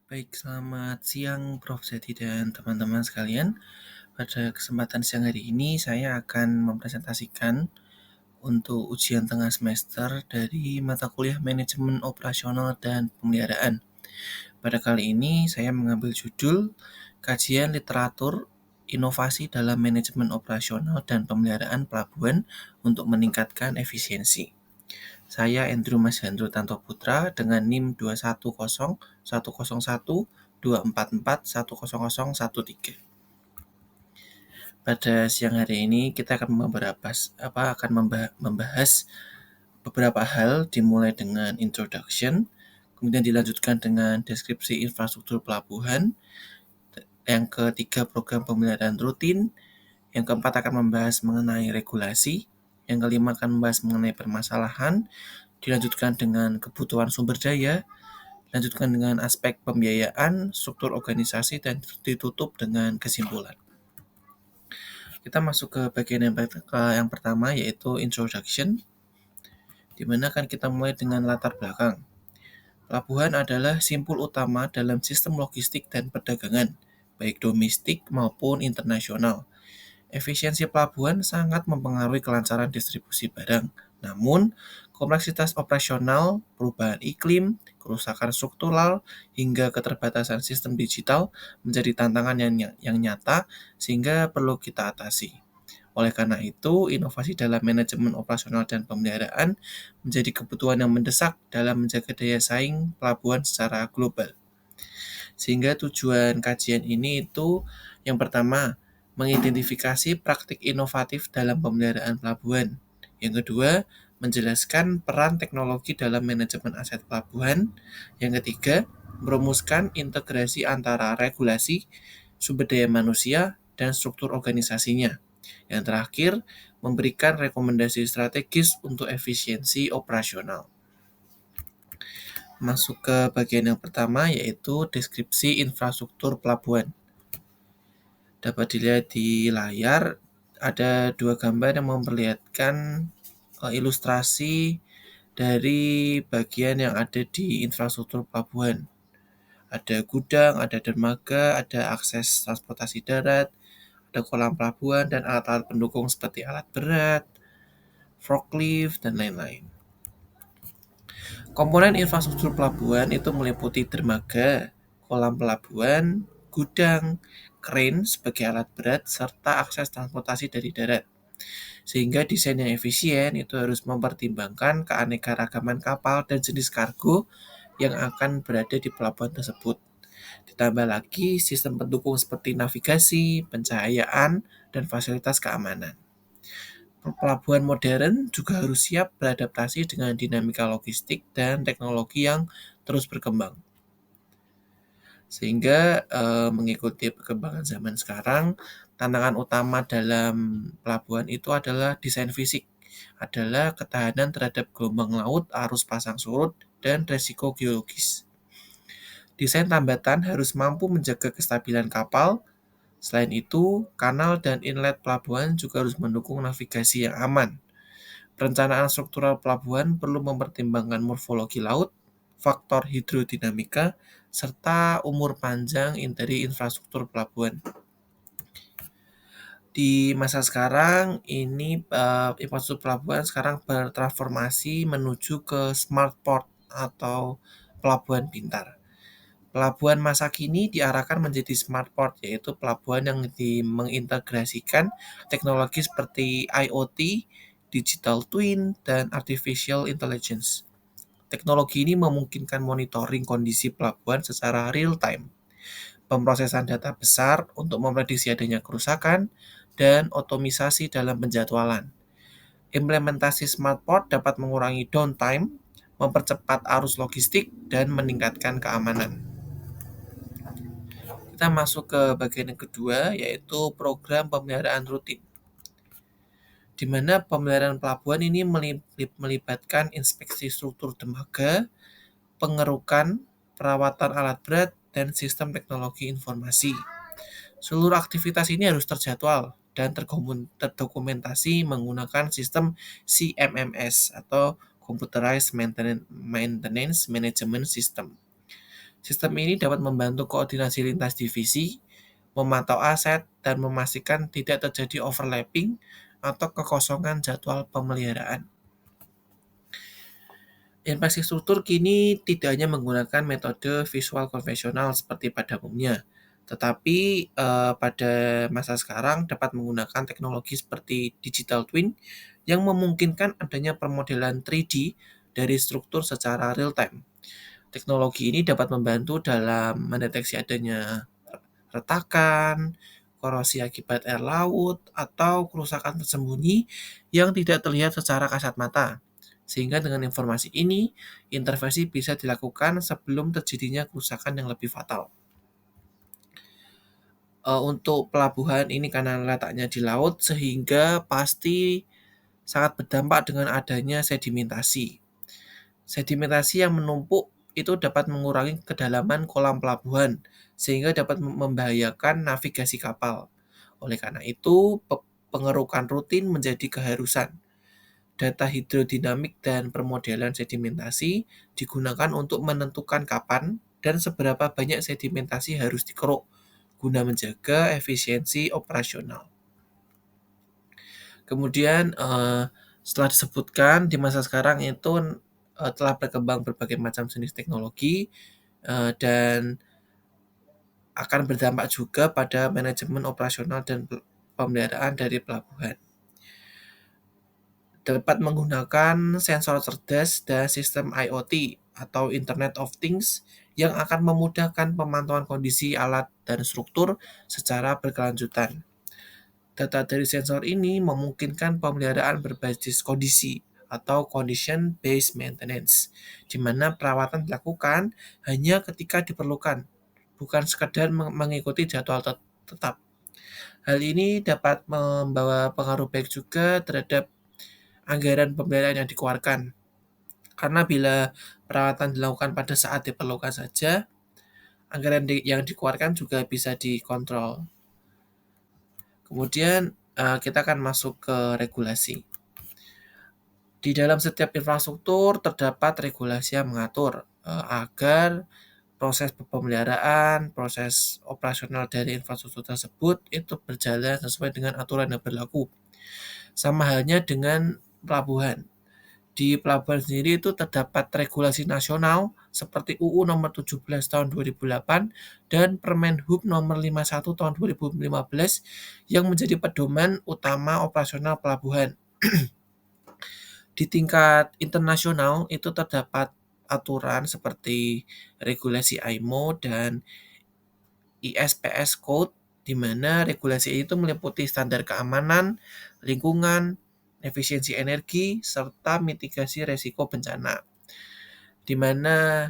Baik, selamat siang Prof. Seti dan teman-teman sekalian. Pada kesempatan siang hari ini saya akan mempresentasikan untuk ujian tengah semester dari mata kuliah Manajemen Operasional dan Pemeliharaan. Pada kali ini saya mengambil judul Kajian Literatur Inovasi dalam Manajemen Operasional dan Pemeliharaan Pelabuhan untuk meningkatkan efisiensi. Saya Andrew Mas Hendro Tanto Putra dengan NIM 210 101 244 10013. Pada siang hari ini kita akan membahas beberapa hal, dimulai dengan introduction, kemudian dilanjutkan dengan deskripsi infrastruktur pelabuhan, yang ketiga program pemeliharaan rutin, yang keempat akan membahas mengenai regulasi, yang kelima akan membahas mengenai permasalahan, dilanjutkan dengan kebutuhan sumber daya, dilanjutkan dengan aspek pembiayaan, struktur organisasi, dan ditutup dengan kesimpulan. Kita masuk ke bagian yang pertama, yaitu introduction, di mana akan kita mulai dengan latar belakang. Pelabuhan adalah simpul utama dalam sistem logistik dan perdagangan, baik domestik maupun internasional. Efisiensi pelabuhan sangat mempengaruhi kelancaran distribusi barang. Namun, kompleksitas operasional, perubahan iklim, kerusakan struktural, hingga keterbatasan sistem digital menjadi tantangan yang nyata sehingga perlu kita atasi. Oleh karena itu, inovasi dalam manajemen operasional dan pemeliharaan menjadi kebutuhan yang mendesak dalam menjaga daya saing pelabuhan secara global. Sehingga tujuan kajian ini itu yang pertama, mengidentifikasi praktik inovatif dalam pemeliharaan pelabuhan. Yang kedua, menjelaskan peran teknologi dalam manajemen aset pelabuhan. Yang ketiga, merumuskan integrasi antara regulasi, sumber daya manusia, dan struktur organisasinya. Yang terakhir, memberikan rekomendasi strategis untuk efisiensi operasional. Masuk ke bagian yang pertama, yaitu deskripsi infrastruktur pelabuhan. Dapat dilihat di layar, ada dua gambar yang memperlihatkan ilustrasi dari bagian yang ada di infrastruktur pelabuhan. Ada gudang, ada dermaga, ada akses transportasi darat, ada kolam pelabuhan, dan alat-alat pendukung seperti alat berat, forklift, dan lain-lain. Komponen infrastruktur pelabuhan itu meliputi dermaga, kolam pelabuhan, gudang, crane sebagai alat berat, serta akses transportasi dari darat. Sehingga desain yang efisien itu harus mempertimbangkan keanekaragaman kapal dan jenis kargo yang akan berada di pelabuhan tersebut. Ditambah lagi sistem pendukung seperti navigasi, pencahayaan, dan fasilitas keamanan. Pelabuhan modern juga harus siap beradaptasi dengan dinamika logistik dan teknologi yang terus berkembang. Sehingga mengikuti perkembangan zaman sekarang, tantangan utama dalam pelabuhan itu adalah desain fisik, adalah ketahanan terhadap gelombang laut, arus pasang surut, dan resiko geologis. Desain tambatan harus mampu menjaga kestabilan kapal. Selain itu, kanal dan inlet pelabuhan juga harus mendukung navigasi yang aman. Perencanaan struktural pelabuhan perlu mempertimbangkan morfologi laut, faktor hidrodinamika, serta umur panjang dari infrastruktur pelabuhan. Di masa sekarang ini infrastruktur pelabuhan sekarang bertransformasi menuju ke smart port atau pelabuhan pintar. Pelabuhan masa kini diarahkan menjadi smart port, yaitu pelabuhan yang mengintegrasikan teknologi seperti IoT, digital twin, dan artificial intelligence. Teknologi ini memungkinkan monitoring kondisi pelabuhan secara real time, pemrosesan data besar untuk memprediksi adanya kerusakan, dan otomisasi dalam penjadwalan. Implementasi smart port dapat mengurangi downtime, mempercepat arus logistik, dan meningkatkan keamanan. Kita masuk ke bagian yang kedua, yaitu program pemeliharaan rutin. Di mana pemeliharaan pelabuhan ini melibatkan inspeksi struktur dermaga, pengerukan, perawatan alat berat, dan sistem teknologi informasi. Seluruh aktivitas ini harus terjadwal dan terdokumentasi menggunakan sistem CMMS atau Computerized Maintenance Management System. Sistem ini dapat membantu koordinasi lintas divisi, memantau aset, dan memastikan tidak terjadi overlapping atau kekosongan jadwal pemeliharaan. Infrastruktur kini tidak hanya menggunakan metode visual konvensional seperti pada umumnya, tetapi pada masa sekarang dapat menggunakan teknologi seperti digital twin yang memungkinkan adanya permodelan 3D dari struktur secara real time. Teknologi ini dapat membantu dalam mendeteksi adanya retakan, korosi akibat air laut, atau kerusakan tersembunyi yang tidak terlihat secara kasat mata. Sehingga dengan informasi ini, intervensi bisa dilakukan sebelum terjadinya kerusakan yang lebih fatal. Untuk pelabuhan ini karena letaknya di laut, sehingga pasti sangat berdampak dengan adanya sedimentasi. Sedimentasi yang menumpuk itu dapat mengurangi kedalaman kolam pelabuhan, sehingga dapat membahayakan navigasi kapal. Oleh karena itu, pengerukan rutin menjadi keharusan. Data hidrodinamik dan permodelan sedimentasi digunakan untuk menentukan kapan dan seberapa banyak sedimentasi harus dikeruk guna menjaga efisiensi operasional. Kemudian setelah disebutkan di masa sekarang itu telah berkembang berbagai macam jenis teknologi dan akan berdampak juga pada manajemen operasional dan pemeliharaan dari pelabuhan. Dapat menggunakan sensor cerdas dan sistem IoT atau Internet of Things yang akan memudahkan pemantauan kondisi alat dan struktur secara berkelanjutan. Data dari sensor ini memungkinkan pemeliharaan berbasis kondisi atau condition based maintenance, di mana perawatan dilakukan hanya ketika diperlukan, bukan sekadar mengikuti jadwal tetap. Hal ini dapat membawa pengaruh baik juga terhadap anggaran pemeliharaan yang dikeluarkan. Karena bila perawatan dilakukan pada saat diperlukan saja, anggaran yang dikeluarkan juga bisa dikontrol. Kemudian kita akan masuk ke regulasi. Di dalam setiap infrastruktur terdapat regulasi yang mengatur agar proses pemeliharaan, proses operasional dari infrastruktur tersebut itu berjalan sesuai dengan aturan yang berlaku. Sama halnya dengan pelabuhan. Di pelabuhan sendiri itu terdapat regulasi nasional seperti UU nomor 17 tahun 2008 dan Permen-Hub nomor 51 tahun 2015 yang menjadi pedoman utama operasional pelabuhan. Di tingkat internasional itu terdapat aturan seperti regulasi IMO dan ISPS Code, di mana regulasi itu meliputi standar keamanan, lingkungan, efisiensi energi, serta mitigasi resiko bencana. Di mana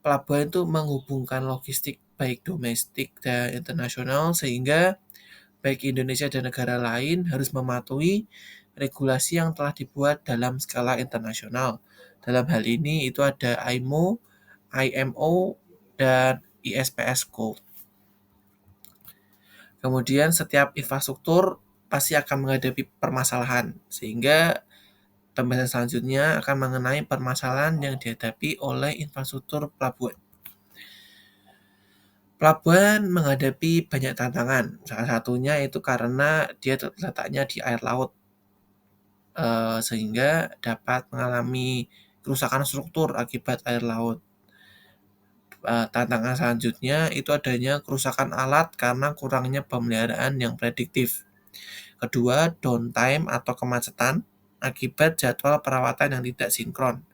pelabuhan itu menghubungkan logistik baik domestik dan internasional sehingga baik Indonesia dan negara lain harus mematuhi regulasi yang telah dibuat dalam skala internasional. Dalam hal ini itu ada IMO, dan ISPS Code. Kemudian setiap infrastruktur pasti akan menghadapi permasalahan, sehingga pembahasan selanjutnya akan mengenai permasalahan yang dihadapi oleh infrastruktur pelabuhan. Pelabuhan menghadapi banyak tantangan, salah satunya itu karena dia letaknya di air laut, sehingga dapat mengalami kerusakan struktur akibat air laut. Tantangan selanjutnya itu adanya kerusakan alat karena kurangnya pemeliharaan yang prediktif. Kedua, downtime atau kemacetan akibat jadwal perawatan yang tidak sinkron.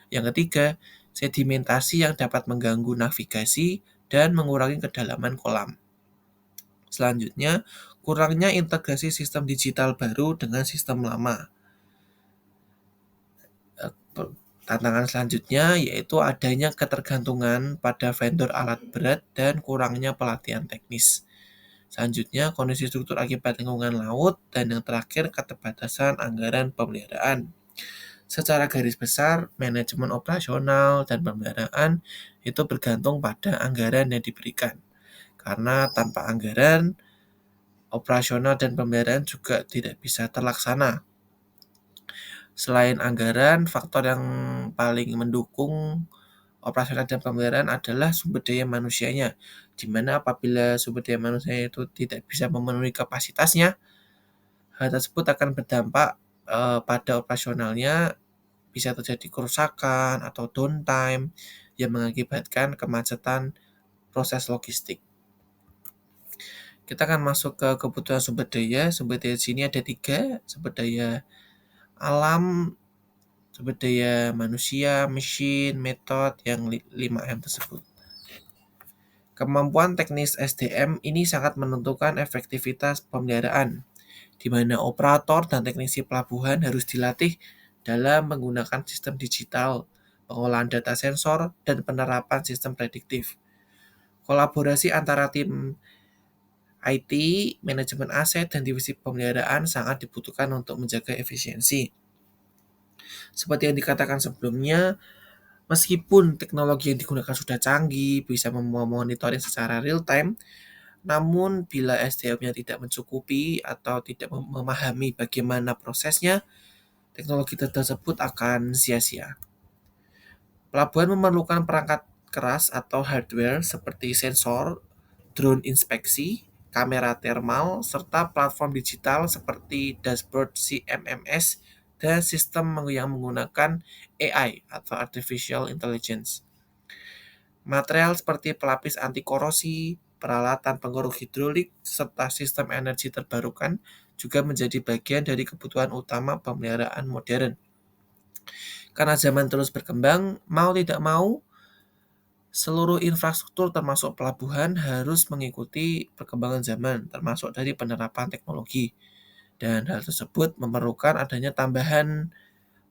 Yang ketiga, sedimentasi yang dapat mengganggu navigasi dan mengurangi kedalaman kolam. Selanjutnya, kurangnya integrasi sistem digital baru dengan sistem lama. Tantangan selanjutnya yaitu adanya ketergantungan pada vendor alat berat dan kurangnya pelatihan teknis. Selanjutnya, kondisi struktur akibat lingkungan laut, dan yang terakhir, keterbatasan anggaran pemeliharaan. Secara garis besar, manajemen operasional dan pemeliharaan itu bergantung pada anggaran yang diberikan. Karena tanpa anggaran, operasional dan pemeliharaan juga tidak bisa terlaksana. Selain anggaran, faktor yang paling mendukung operasional dan pemeliharaan adalah sumber daya manusianya, di mana apabila sumber daya manusia itu tidak bisa memenuhi kapasitasnya, hal tersebut akan berdampak pada operasionalnya, bisa terjadi kerusakan atau downtime yang mengakibatkan kemacetan proses logistik. Kita akan masuk ke kebutuhan sumber daya. Sumber daya di sini ada 3, sumber daya alam, sumber daya manusia, mesin, metode yang 5M tersebut. Kemampuan teknis SDM ini sangat menentukan efektivitas pemeliharaan, di mana operator dan teknisi pelabuhan harus dilatih dalam menggunakan sistem digital, pengolahan data sensor, dan penerapan sistem prediktif. Kolaborasi antara tim IT, manajemen aset, dan divisi pemeliharaan sangat dibutuhkan untuk menjaga efisiensi. Seperti yang dikatakan sebelumnya, meskipun teknologi yang digunakan sudah canggih, bisa memonitoring secara real time, namun bila SDM-nya tidak mencukupi atau tidak memahami bagaimana prosesnya, teknologi tersebut akan sia-sia. Pelabuhan memerlukan perangkat keras atau hardware seperti sensor, drone inspeksi, kamera thermal, serta platform digital seperti dashboard CMMS dan sistem yang menggunakan AI atau Artificial Intelligence. Material seperti pelapis anti korosi, peralatan pengeruk hidrolik, serta sistem energi terbarukan juga menjadi bagian dari kebutuhan utama pemeliharaan modern. Karena zaman terus berkembang, mau tidak mau, seluruh infrastruktur termasuk pelabuhan harus mengikuti perkembangan zaman, termasuk dari penerapan teknologi. Dan hal tersebut memerlukan adanya tambahan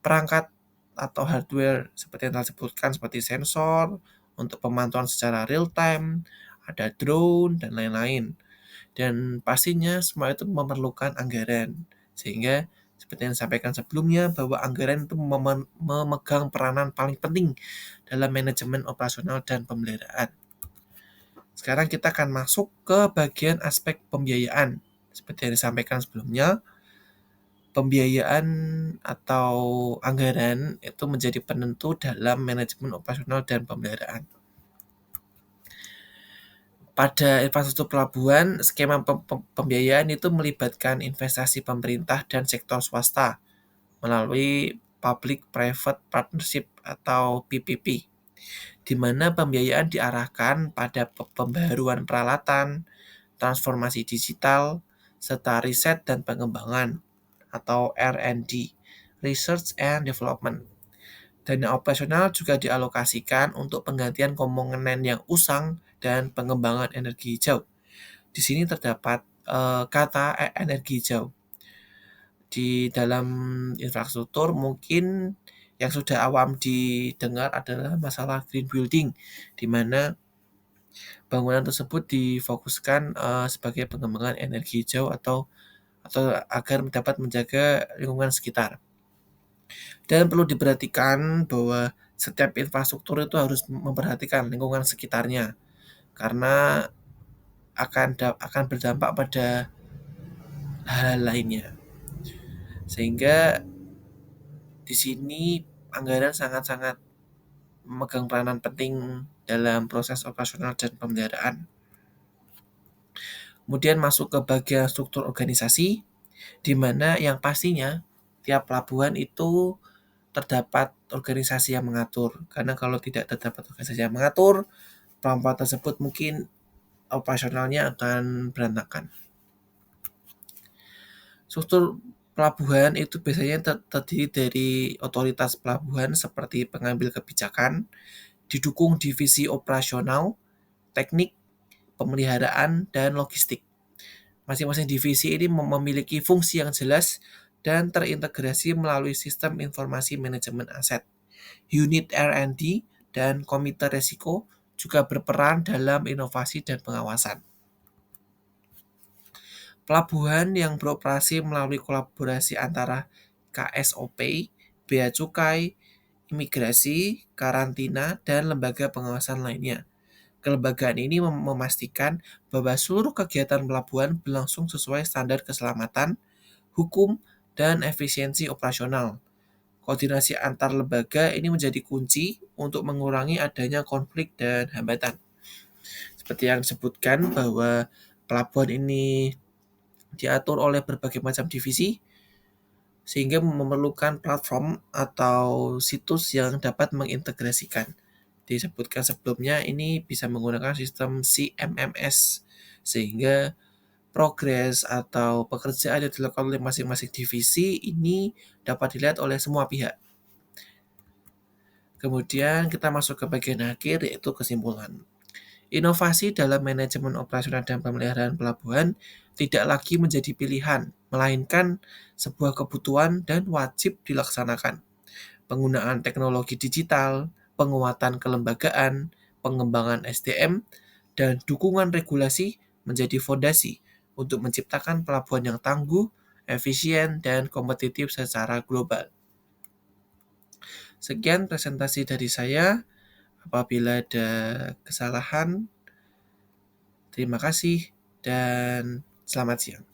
perangkat atau hardware seperti yang telah disebutkan, seperti sensor untuk pemantauan secara real time, ada drone, dan lain-lain. Dan pastinya semua itu memerlukan anggaran. Sehingga seperti yang disampaikan sebelumnya, bahwa anggaran itu memegang peranan paling penting dalam manajemen operasional dan pemeliharaan. Sekarang kita akan masuk ke bagian aspek pembiayaan. Seperti yang disampaikan sebelumnya, pembiayaan atau anggaran itu menjadi penentu dalam manajemen operasional dan pemeliharaan. Pada infrastruktur pelabuhan, skema pembiayaan itu melibatkan investasi pemerintah dan sektor swasta melalui Public-Private Partnership atau PPP, di mana pembiayaan diarahkan pada pembaharuan peralatan, transformasi digital, serta riset dan pengembangan atau R&D, Research and Development. Dana operasional juga dialokasikan untuk penggantian komponen yang usang dan pengembangan energi hijau. Di sini terdapat kata energi hijau. Di dalam infrastruktur mungkin yang sudah awam didengar adalah masalah green building, di mana bangunan tersebut difokuskan sebagai pengembangan energi hijau atau agar dapat menjaga lingkungan sekitar. Dan perlu diperhatikan bahwa setiap infrastruktur itu harus memperhatikan lingkungan sekitarnya, karena akan berdampak pada hal lainnya. Sehingga di sini anggaran sangat-sangat memegang peranan penting dalam proses operasional dan pemeliharaan. Kemudian masuk ke bagian struktur organisasi, di mana yang pastinya tiap pelabuhan itu terdapat organisasi yang mengatur. Karena kalau tidak terdapat organisasi yang mengatur, pelabuhan tersebut mungkin operasionalnya akan berantakan. Struktur pelabuhan itu biasanya terdiri dari otoritas pelabuhan seperti pengambil kebijakan, didukung divisi operasional, teknik, pemeliharaan, dan logistik. Masing-masing divisi ini memiliki fungsi yang jelas dan terintegrasi melalui sistem informasi manajemen aset. Unit R&D dan komite resiko juga berperan dalam inovasi dan pengawasan. Pelabuhan yang beroperasi melalui kolaborasi antara KSOP, Bea Cukai, imigrasi, karantina, dan lembaga pengawasan lainnya. Kelembagaan ini memastikan bahwa seluruh kegiatan pelabuhan berlangsung sesuai standar keselamatan, hukum, dan efisiensi operasional. Koordinasi antar lembaga ini menjadi kunci untuk mengurangi adanya konflik dan hambatan. Seperti yang disebutkan bahwa pelabuhan ini diatur oleh berbagai macam divisi, sehingga memerlukan platform atau situs yang dapat mengintegrasikan. Disebutkan sebelumnya ini bisa menggunakan sistem CMMS, sehingga progres atau pekerjaan yang dilakukan oleh masing-masing divisi ini dapat dilihat oleh semua pihak. Kemudian kita masuk ke bagian akhir, yaitu kesimpulan. Inovasi dalam manajemen operasional dan pemeliharaan pelabuhan tidak lagi menjadi pilihan, melainkan sebuah kebutuhan dan wajib dilaksanakan. Penggunaan teknologi digital, penguatan kelembagaan, pengembangan SDM, dan dukungan regulasi menjadi fondasi untuk menciptakan pelabuhan yang tangguh, efisien, dan kompetitif secara global. Sekian presentasi dari saya. Apabila ada kesalahan, terima kasih dan selamat siang.